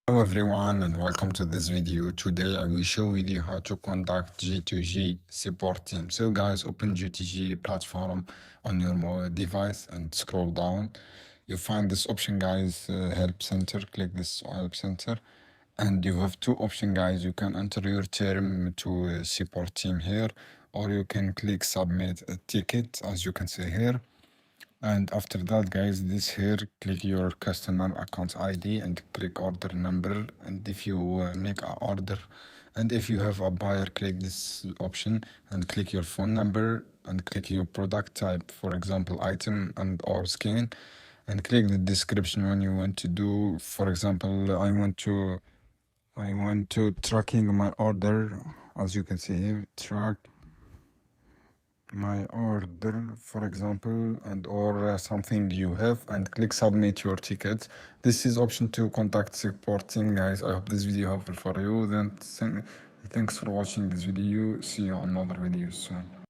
Hello everyone and welcome to this video. Today I will show with you how to contact G2G support team. So guys, open G2G platform on your device and scroll down. You find this option guys, help center. Click this help center and you have two options guys. You can enter your term to support team here, or you can click submit a ticket as you can see here. And after that, guys, this here, click your customer account ID and click order number. And if you make an order, and if you have a buyer, click this option and click your phone number and click your product type, for example, item and or skin, and click the description when you want to do. For example, I want to tracking my order, as you can see here, track my order, for example, and or something you have, and click submit your ticket. This is option to contact supporting guys. I hope this video helpful for you. Then thanks for watching this video. See you on another video soon.